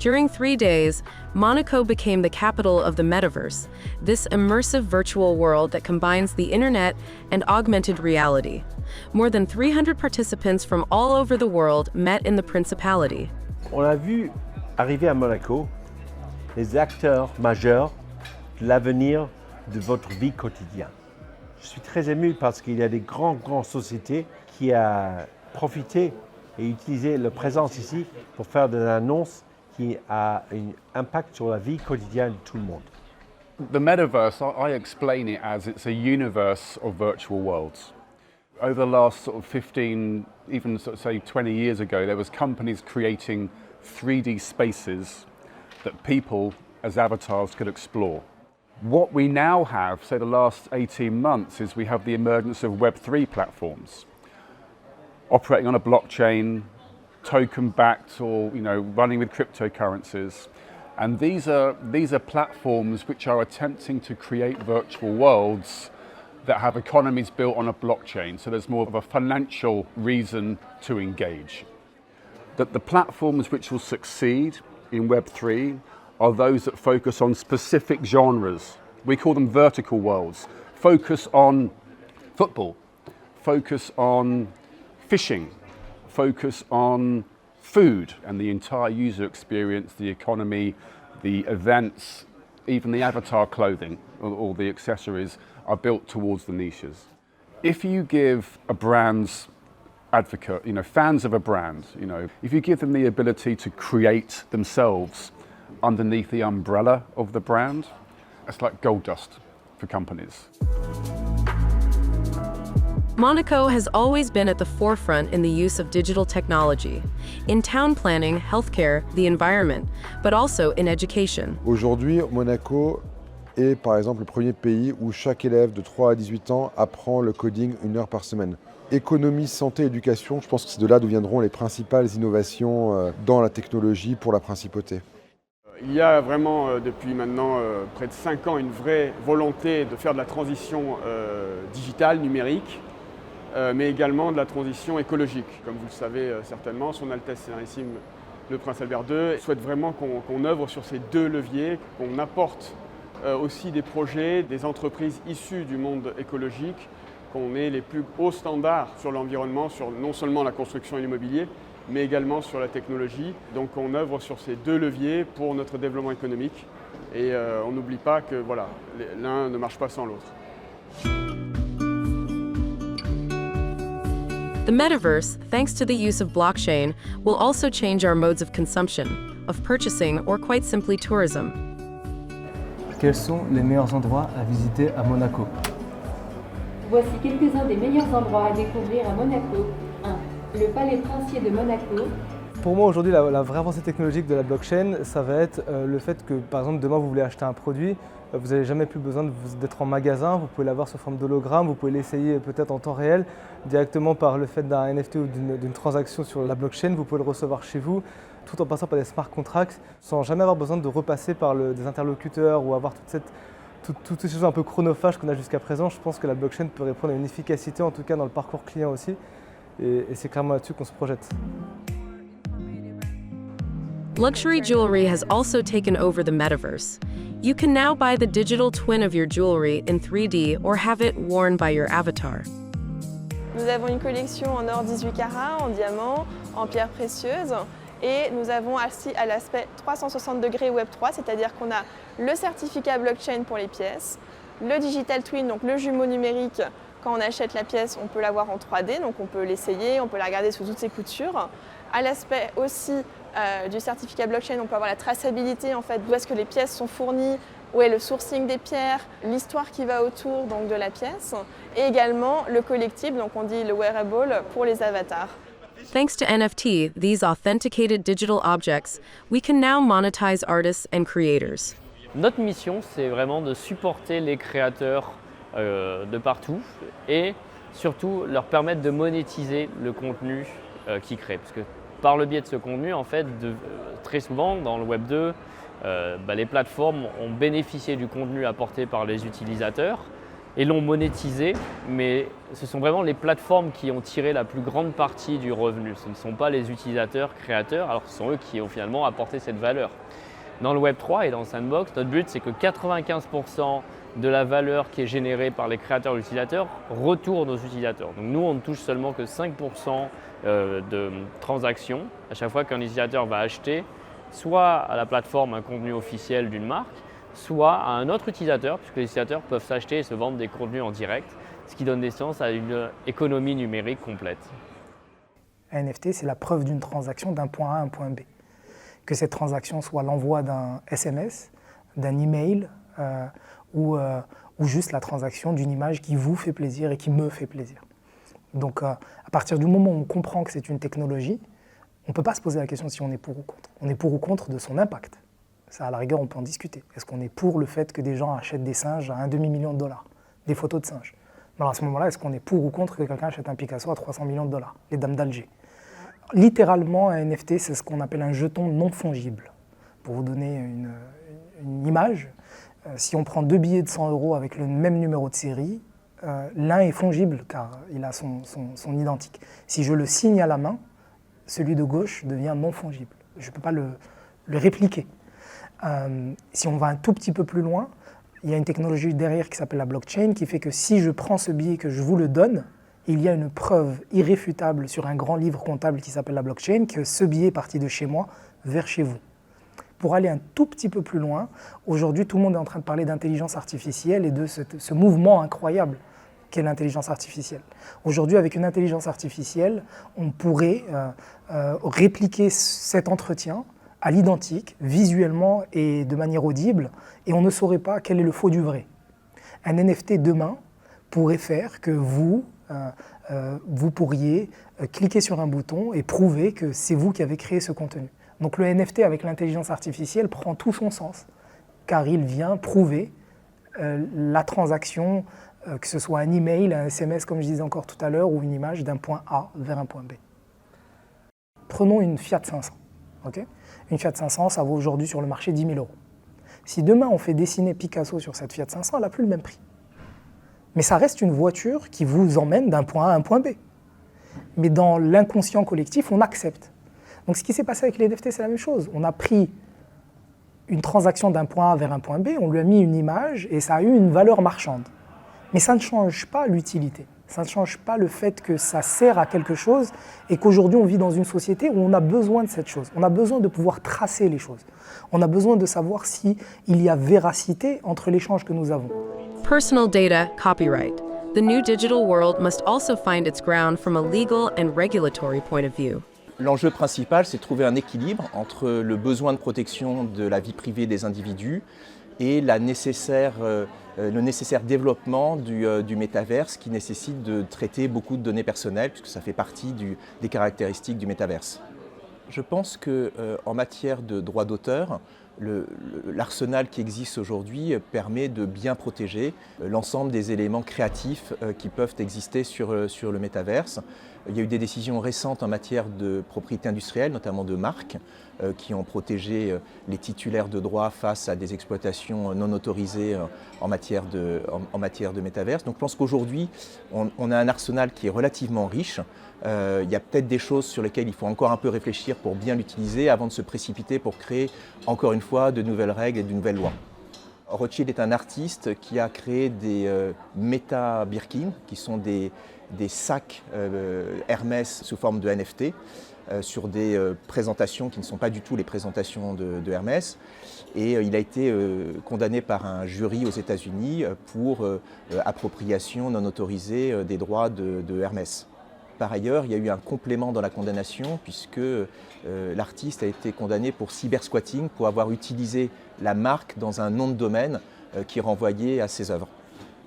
During 3 days, Monaco became the capital of the metaverse, this immersive virtual world that combines the internet and augmented reality. More than 300 participants from all over the world met in the Principality. On a vu arriver à Monaco les acteurs majeurs de l'avenir de votre vie quotidienne. Je suis très ému parce qu'il y a des grandes sociétés qui ont profité et utilisé leur présence ici pour faire des annonces qui ont un impact sur la vie quotidienne de tout le monde. The metaverse, I explain it as it's a universe of virtual worlds. Over the last sort of 15, even sort of say 20 years ago, there was companies creating 3D spaces that people as avatars could explore. What we now have, say the last 18 months, is we have the emergence of Web3 platforms operating on a blockchain, token-backed or running with cryptocurrencies. And these are platforms which are attempting to create virtual worlds that have economies built on a blockchain, so there's more of a financial reason to engage. That the platforms which will succeed in Web3 are those that focus on specific genres. We call them vertical worlds. Focus on football, focus on fishing, focus on food and the entire user experience, the economy, the events, even the avatar clothing or the accessories are built towards the niches. If you give a brand's advocate, fans of a brand, if you give them the ability to create themselves underneath the umbrella of the brand, it's like gold dust for companies. Monaco has always been at the forefront in the use of digital technology, in town planning, healthcare, the environment, but also in education. Aujourd'hui, Monaco est par exemple le premier pays où chaque élève de 3 à 18 ans apprend le coding 1 heure par semaine. Économie, santé, éducation, je pense que c'est de là d'où viendront les principales innovations dans la technologie pour la principauté. Il y a vraiment depuis maintenant près de 5 ans une vraie volonté de faire de la transition digitale, numérique, mais également de la transition écologique. Comme vous le savez certainement, Son Altesse Sérénissime le Prince Albert II souhaite vraiment qu'on œuvre sur ces deux leviers, qu'on apporte aussi des projets, des entreprises issues du monde écologique, qu'on ait les plus hauts standards sur l'environnement, sur non seulement la construction et l'immobilier, mais également sur la technologie. Donc on œuvre sur ces deux leviers pour notre développement économique et on n'oublie pas que voilà, l'un ne marche pas sans l'autre. The metaverse, thanks to the use of blockchain, will also change our modes of consumption, of purchasing, or quite simply tourism. Quels sont les meilleurs endroits à visiter à Monaco? Voici quelques-uns des meilleurs endroits à découvrir à Monaco. 1. Le Palais Princier de Monaco. Pour moi aujourd'hui, la vraie avancée technologique de la blockchain, ça va être le fait que par exemple demain vous voulez acheter un produit, vous n'avez jamais plus besoin d'être en magasin, vous pouvez l'avoir sous forme d'hologramme, vous pouvez l'essayer peut-être en temps réel, directement par le fait d'un NFT ou d'une transaction sur la blockchain, vous pouvez le recevoir chez vous, tout en passant par des smart contracts, sans jamais avoir besoin de repasser par des interlocuteurs ou avoir toutes ces choses un peu chronophages qu'on a jusqu'à présent. Je pense que la blockchain peut répondre à une efficacité, en tout cas dans le parcours client aussi, et c'est clairement là-dessus qu'on se projette. Luxury jewelry has also taken over the metaverse. You can now buy the digital twin of your jewelry in 3D or have it worn by your avatar. Nous avons une collection en or 18 carats, en diamants, en pierres précieuses et nous avons aussi à l'aspect 360 degrés Web3, c'est-à-dire qu'on a le certificat blockchain pour les pièces, le digital twin, donc le jumeau numérique. Quand on achète la pièce, on peut l'avoir en 3D, donc on peut l'essayer, on peut la regarder sous toutes ses coutures. À l'aspect aussi du certificat blockchain, on peut avoir la traçabilité en fait, d'où est-ce que les pièces sont fournies, où est le sourcing des pierres, l'histoire qui va autour donc, de la pièce, et également le collectible, donc on dit le wearable pour les avatars. Thanks to NFT, these authenticated digital objects, we can now monetize artists and creators. Notre mission, c'est vraiment de supporter les créateurs de partout et surtout leur permettre de monétiser le contenu qu'ils créent. Parce que par le biais de ce contenu, en fait, très souvent dans le Web 2, les plateformes ont bénéficié du contenu apporté par les utilisateurs et l'ont monétisé, mais ce sont vraiment les plateformes qui ont tiré la plus grande partie du revenu. Ce ne sont pas les utilisateurs, créateurs, alors que ce sont eux qui ont finalement apporté cette valeur. Dans le Web3 et dans Sandbox, notre but c'est que 95% de la valeur qui est générée par les créateurs et les utilisateurs retourne aux utilisateurs. Donc nous, on ne touche seulement que 5% de transactions à chaque fois qu'un utilisateur va acheter soit à la plateforme un contenu officiel d'une marque, soit à un autre utilisateur, puisque les utilisateurs peuvent s'acheter et se vendre des contenus en direct, ce qui donne naissance à une économie numérique complète. Un NFT, c'est la preuve d'une transaction d'un point A à un point B. Que cette transaction soit l'envoi d'un SMS, d'un email ou juste la transaction d'une image qui vous fait plaisir et qui me fait plaisir. Donc à partir du moment où on comprend que c'est une technologie, on ne peut pas se poser la question si on est pour ou contre. On est pour ou contre de son impact. Ça, à la rigueur, on peut en discuter. Est-ce qu'on est pour le fait que des gens achètent des singes à $1,5 million, des photos de singes? Alors à ce moment-là, est-ce qu'on est pour ou contre que quelqu'un achète un Picasso à $300 millions, les Dames d'Alger? Littéralement, un NFT, c'est ce qu'on appelle un jeton non fongible. Pour vous donner une image, si on prend 2 billets de 100 € avec le même numéro de série, l'un est fongible car il a son identique. Si je le signe à la main, celui de gauche devient non fongible. Je ne peux pas le répliquer. Si on va un tout petit peu plus loin, il y a une technologie derrière qui s'appelle la blockchain qui fait que si je prends ce billet et que je vous le donne, il y a une preuve irréfutable sur un grand livre comptable qui s'appelle la blockchain que ce billet est parti de chez moi vers chez vous. Pour aller un tout petit peu plus loin, aujourd'hui tout le monde est en train de parler d'intelligence artificielle et de ce mouvement incroyable qu'est l'intelligence artificielle. Aujourd'hui, avec une intelligence artificielle, on pourrait répliquer cet entretien à l'identique, visuellement et de manière audible, et on ne saurait pas quel est le faux du vrai. Un NFT demain pourrait faire que vous pourriez cliquer sur un bouton et prouver que c'est vous qui avez créé ce contenu. Donc le NFT avec l'intelligence artificielle prend tout son sens, car il vient prouver la transaction, que ce soit un email, un SMS comme je disais encore tout à l'heure, ou une image d'un point A vers un point B. Prenons une Fiat 500. Okay, une Fiat 500, ça vaut aujourd'hui sur le marché 10 000 €. Si demain on fait dessiner Picasso sur cette Fiat 500, elle n'a plus le même prix. Mais ça reste une voiture qui vous emmène d'un point A à un point B. Mais dans l'inconscient collectif, on accepte. Donc ce qui s'est passé avec les NFT, c'est la même chose. On a pris une transaction d'un point A vers un point B, on lui a mis une image et ça a eu une valeur marchande. Mais ça ne change pas l'utilité. Ça ne change pas le fait que ça sert à quelque chose et qu'aujourd'hui on vit dans une société où on a besoin de cette chose. On a besoin de pouvoir tracer les choses. On a besoin de savoir s'il y a véracité entre l'échange que nous avons. Personal data, copyright. The new digital world must also find its ground from a legal and regulatory point of view. L'enjeu principal, c'est de trouver un équilibre entre le besoin de protection de la vie privée des individus et le nécessaire développement du métaverse qui nécessite de traiter beaucoup de données personnelles puisque ça fait partie des caractéristiques du métaverse. Je pense qu'en matière de droit d'auteur, l'arsenal qui existe aujourd'hui permet de bien protéger l'ensemble des éléments créatifs qui peuvent exister sur le métaverse. Il y a eu des décisions récentes en matière de propriété industrielle, notamment de marques, qui ont protégé les titulaires de droits face à des exploitations non autorisées en matière de métaverse. Donc je pense qu'aujourd'hui, on a un arsenal qui est relativement riche. Il y a peut-être des choses sur lesquelles il faut encore un peu réfléchir pour bien l'utiliser avant de se précipiter pour créer, encore une fois, de nouvelles règles et de nouvelles lois. Rothschild est un artiste qui a créé des Meta Birkin, qui sont des sacs Hermès sous forme de NFT, sur des présentations qui ne sont pas du tout les présentations de Hermès. Et il a été condamné par un jury aux États-Unis pour appropriation non autorisée des droits de Hermès. Par ailleurs, il y a eu un complément dans la condamnation puisque l'artiste a été condamné pour cybersquatting, pour avoir utilisé la marque dans un nom de domaine qui renvoyait à ses œuvres.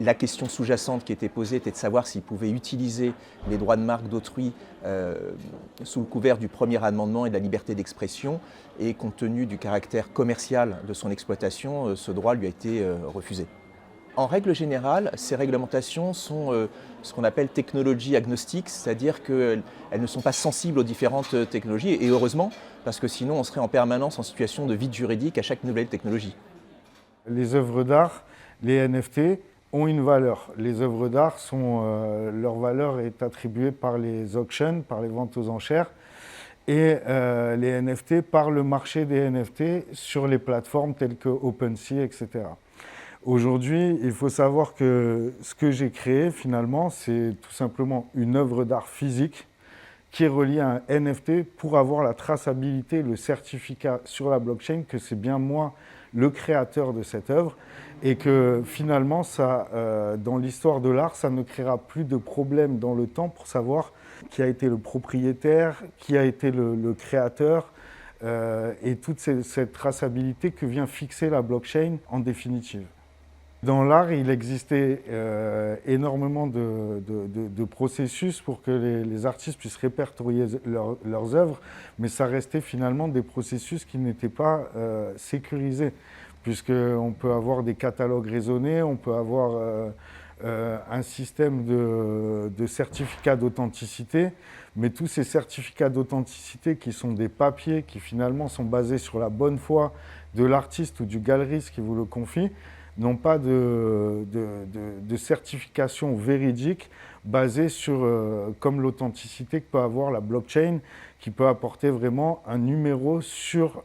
La question sous-jacente qui était posée était de savoir s'il pouvait utiliser les droits de marque d'autrui sous le couvert du premier amendement et de la liberté d'expression. Et compte tenu du caractère commercial de son exploitation, ce droit lui a été refusé. En règle générale, ces réglementations sont ce qu'on appelle technologie agnostique, c'est-à-dire qu'elles ne sont pas sensibles aux différentes technologies, et heureusement, parce que sinon on serait en permanence en situation de vide juridique à chaque nouvelle technologie. Les œuvres d'art, les NFT, ont une valeur. Les œuvres d'art, leur valeur est attribuée par les auctions, par les ventes aux enchères, et les NFT par le marché des NFT sur les plateformes telles que OpenSea, etc. Aujourd'hui, il faut savoir que ce que j'ai créé finalement, c'est tout simplement une œuvre d'art physique qui est reliée à un NFT pour avoir la traçabilité, le certificat sur la blockchain que c'est bien moi le créateur de cette œuvre et que finalement, dans l'histoire de l'art, ça ne créera plus de problème dans le temps pour savoir qui a été le propriétaire, qui a été le créateur et toute cette traçabilité que vient fixer la blockchain en définitive. Dans l'art, il existait énormément de processus pour que les artistes puissent répertorier leurs œuvres, mais ça restait finalement des processus qui n'étaient pas sécurisés, puisqu'on peut avoir des catalogues raisonnés, on peut avoir un système de certificats d'authenticité, mais tous ces certificats d'authenticité qui sont des papiers qui finalement sont basés sur la bonne foi de l'artiste ou du galeriste qui vous le confie, n'ont pas de certification véridique basée sur, comme l'authenticité que peut avoir la blockchain, qui peut apporter vraiment un numéro sur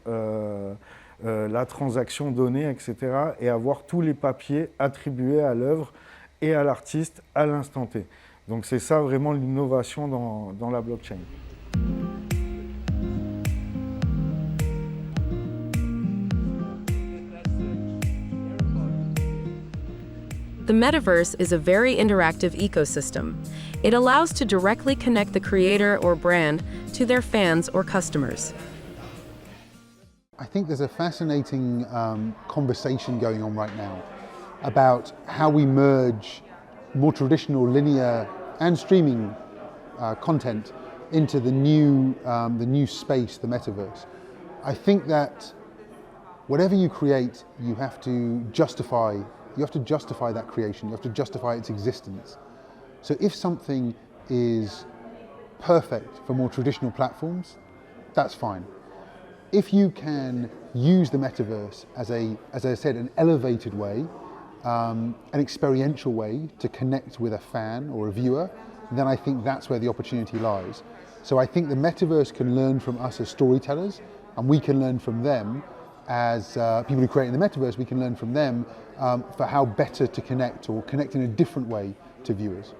la transaction donnée, etc. et avoir tous les papiers attribués à l'œuvre et à l'artiste à l'instant T. Donc c'est ça vraiment l'innovation dans la blockchain. The metaverse is a very interactive ecosystem. It allows to directly connect the creator or brand to their fans or customers. I think there's a fascinating conversation going on right now about how we merge more traditional linear and streaming content into the new space, the metaverse. I think that whatever you create, you have to justify that creation, you have to justify its existence. So if something is perfect for more traditional platforms, that's fine. If you can use the metaverse as I said, an elevated way, an experiential way to connect with a fan or a viewer, then I think that's where the opportunity lies. So I think the metaverse can learn from us as storytellers, and we can learn from them as people who create in the metaverse. We can learn from them for how better to connect or connect in a different way to viewers.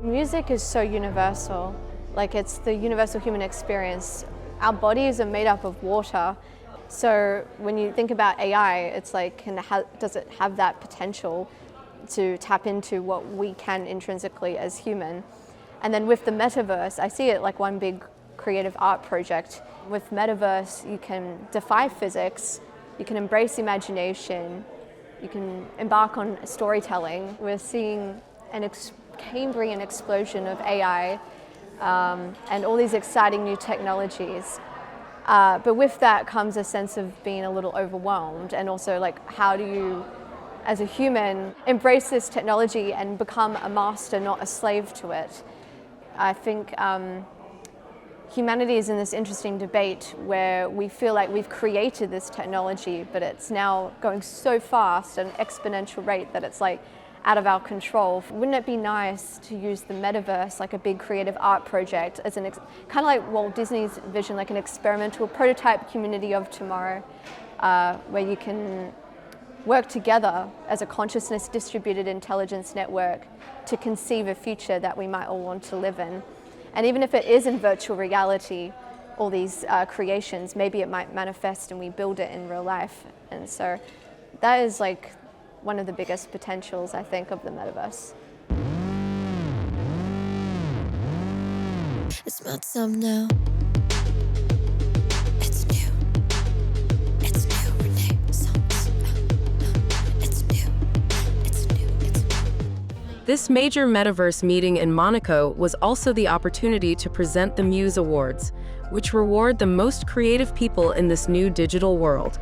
Music is so universal, like it's the universal human experience. Our bodies are made up of water, so when you think about AI, it's like, does it have that potential to tap into what we can intrinsically as human? And then with the metaverse, I see it like one big creative art project. With metaverse, you can defy physics, you can embrace imagination, you can embark on storytelling. We're seeing an Cambrian explosion of AI and all these exciting new technologies. But with that comes a sense of being a little overwhelmed, and also like, how do you, as a human, embrace this technology and become a master, not a slave to it? I think humanity is in this interesting debate where we feel like we've created this technology, but it's now going so fast at an exponential rate that it's like out of our control. Wouldn't it be nice to use the metaverse like a big creative art project as kind of like Walt Disney's vision, like an experimental prototype community of tomorrow, where you can work together as a consciousness distributed intelligence network to conceive a future that we might all want to live in. And even if it is in virtual reality, all these creations, maybe it might manifest and we build it in real life. And so that is like one of the biggest potentials, I think, of the metaverse. It's about time now. It's new. It's new. Renaissance. It's new. It's new. It's new. This major metaverse meeting in Monaco was also the opportunity to present the Muse Awards, which reward the most creative people in this new digital world.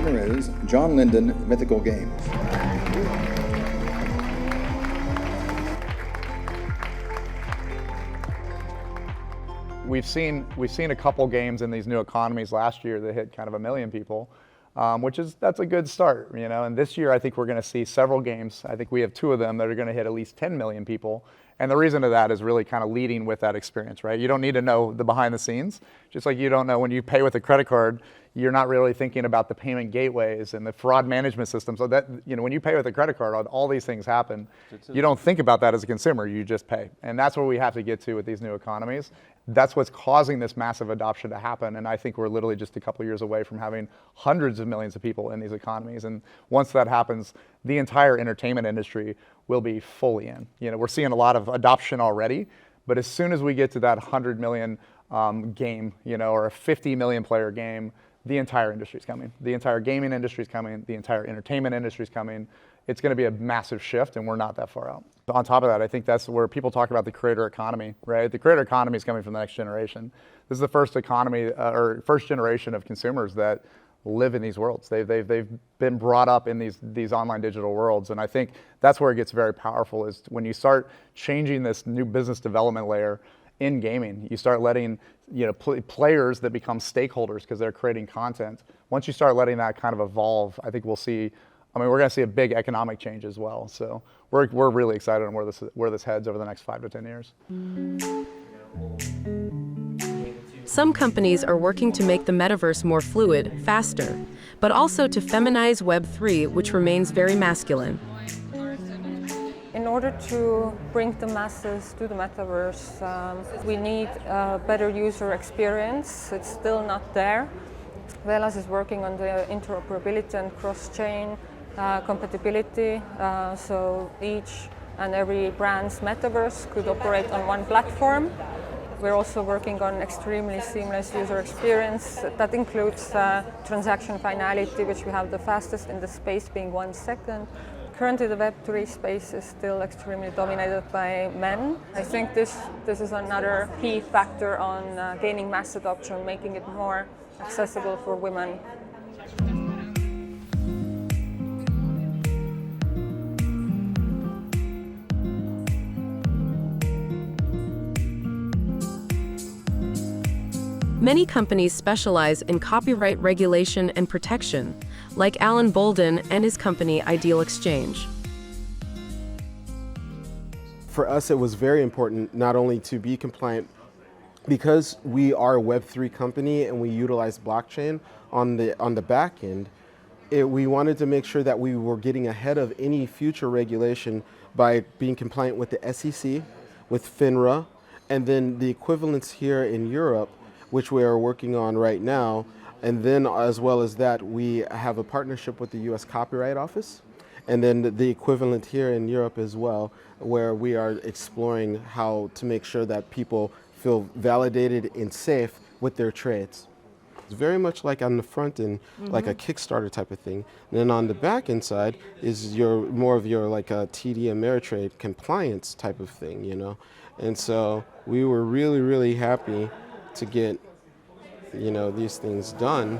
winner is John Linden, Mythical Games. We've seen a couple games in these new economies last year that hit kind of 1 million people, that's a good start, you know. And this year I think we're going to see several games. I think we have 2 of them that are going to hit at least 10 million people. And the reason of that is really kind of leading with that experience, right? You don't need to know the behind the scenes, just like you don't know when you pay with a credit card, you're not really thinking about the payment gateways and the fraud management system. So that, you know, when you pay with a credit card, all these things happen. You don't think about that as a consumer, you just pay. And that's what we have to get to with these new economies. That's what's causing this massive adoption to happen. And I think we're literally just a couple of years away from having hundreds of millions of people in these economies. And once that happens, the entire entertainment industry will be fully in. You know, we're seeing a lot of adoption already, but as soon as we get to that 100 million game, you know, or a 50 million player game, the entire industry is coming. The entire gaming industry is coming. The entire entertainment industry is coming. It's going to be a massive shift, and we're not that far out. On top of that, I think that's where people talk about the creator economy, right? The creator economy is coming from the next generation. This is the first economy or first generation of consumers that live in these worlds. They've been brought up in these online digital worlds, and I think that's where it gets very powerful. Is when you start changing this new business development layer in gaming, you start letting players that become stakeholders because they're creating content. Once you start letting that kind of evolve, I think we're going to see a big economic change as well. So we're really excited on where this heads over the next 5 to 10 years. Some companies are working to make the metaverse more fluid, faster, but also to feminize Web3, which remains very masculine. In order to bring the masses to the metaverse, we need a better user experience. It's still not there. Velas is working on the interoperability and cross-chain compatibility, so each and every brand's metaverse could operate on one platform. We're also working on extremely seamless user experience. That includes transaction finality, which we have the fastest in the space, being 1 second. Currently, the Web3 space is still extremely dominated by men. I think this is another key factor on gaining mass adoption, making it more accessible for women. Many companies specialize in copyright regulation and protection, like Alan Bolden and his company Ideal Exchange. For us, it was very important not only to be compliant, because we are a Web3 company and we utilize blockchain on the back end. We wanted to make sure that we were getting ahead of any future regulation by being compliant with the SEC, with FINRA, and then the equivalents here in Europe, which we are working on right now. And then as well as that, we have a partnership with the US Copyright Office, and then the equivalent here in Europe as well, where we are exploring how to make sure that people feel validated and safe with their trades. It's very much like on the front end, like a Kickstarter type of thing. And then on the back end side is more of your like a TD Ameritrade compliance type of thing, you know? And so we were really, really happy to get, these things done.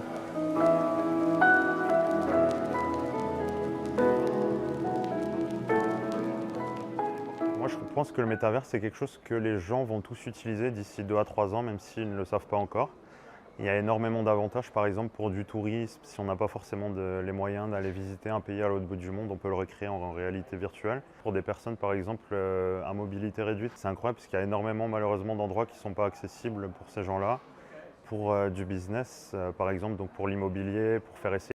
Moi, je pense que le métavers, c'est quelque chose que les gens vont tous utiliser d'ici 2 à 3 ans, même s'ils ne le savent pas encore. Il y a énormément d'avantages, par exemple, pour du tourisme. Si on n'a pas forcément les moyens d'aller visiter un pays à l'autre bout du monde, on peut le recréer en réalité virtuelle. Pour des personnes, par exemple, à mobilité réduite, c'est incroyable parce qu'il y a énormément, malheureusement, d'endroits qui ne sont pas accessibles pour ces gens-là. Pour du business, par exemple, donc pour l'immobilier, pour faire essayer